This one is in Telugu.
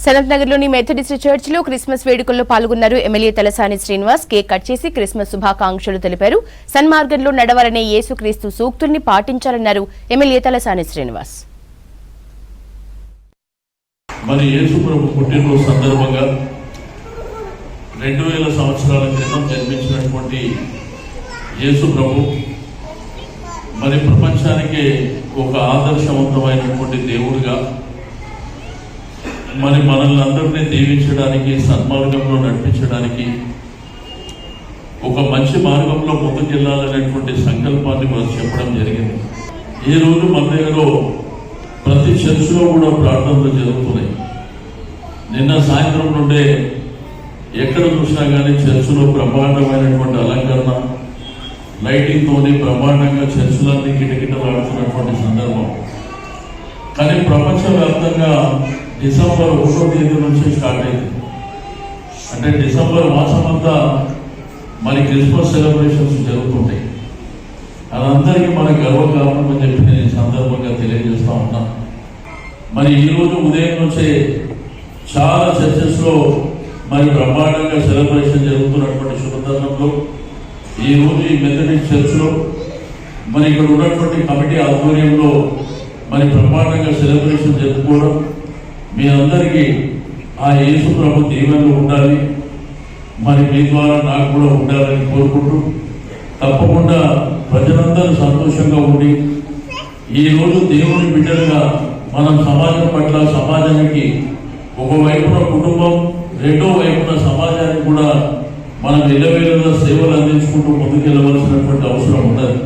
సనత్ నగర్లోని మెథడిస్ట్ చర్చిలో క్రిస్మస్ వేడుకల్లో పాల్గొన్నారు MLA Talasani Srinivas. Cake cut చేసి క్రిస్మస్ శుభాకాంక్షలు తెలిపారు. సన్మార్గంలో నడవాలనే యేసుక్రీస్తు సూక్తుల్ని పాటించాలన్నారు ఎమ్మెల్యే తలసాని శ్రీనివాస్. మరి యేసు ప్రభు పుట్టినరోజు సందర్భంగా 2000 సంవత్సరాల క్రితం జన్మించినటువంటి యేసు ప్రభు మరి ప్రపంచానికి ఒక ఆదర్శవంతమైనటువంటి దేవుడిగా మరి మనల్ని అందరినీ దీవించడానికి, సన్మార్గంలో నడిపించడానికి, ఒక మంచి మార్గంలో ముందుకెళ్లాలనేటువంటి సంకల్పాన్ని మనం చెప్పడం జరిగింది. ఈ రోజు మన దగ్గర ప్రతి చర్చిలో కూడా ప్రార్థనలు జరుగుతున్నాయి. నిన్న సాయంత్రం నుండే ఎక్కడ చూసినా కానీ చర్చిలో బ్రహ్మాండమైనటువంటి అలంకరణ, లైటింగ్ తోని బ్రహ్మాండంగా చర్చిలన్నీ కిటకిటలాడుతున్నటువంటి సందర్భం. కానీ ప్రపంచవ్యాప్తంగా డిసెంబర్ 1వ తేదీ నుంచి స్టార్ట్ అయింది. అంటే డిసెంబర్ మాసం అంతా మరి క్రిస్మస్ సెలబ్రేషన్స్ జరుగుతుంటాయి. అదందరికీ మన గర్వకారణం అని చెప్పి నేను ఈ సందర్భంగా తెలియజేస్తా ఉన్నా. మరి ఈరోజు ఉదయం నుంచే చాలా చర్చెస్లో మరి బ్రహ్మాండంగా సెలబ్రేషన్ జరుగుతున్నటువంటి శుభతరుణంలో ఈరోజు ఈ మెథడిస్ట్ చర్చ్లో మరి ఇక్కడ ఉన్నటువంటి కమిటీ ఆధ్వర్యంలో మరి బ్రహ్మాండంగా సెలబ్రేషన్ జరుపుకోవడం, మీ అందరికీ ఆ యేసు ప్రభు దీవెనలు ఉండాలి, మరి మీ ద్వారా నాకు కూడా ఉండాలని కోరుకుంటూ, తప్పకుండా ప్రజలందరూ సంతోషంగా ఉండి ఈరోజు దేవుని బిడ్డలుగా మనం సమాజం పట్ల, సమాజానికి ఒకవైపున కుటుంబం, రెండో వైపున సమాజానికి కూడా మనం ఎల్లవేళలా సేవలు అందించుకుంటూ ముందుకెళ్ళవలసినటువంటి అవసరం ఉన్నది.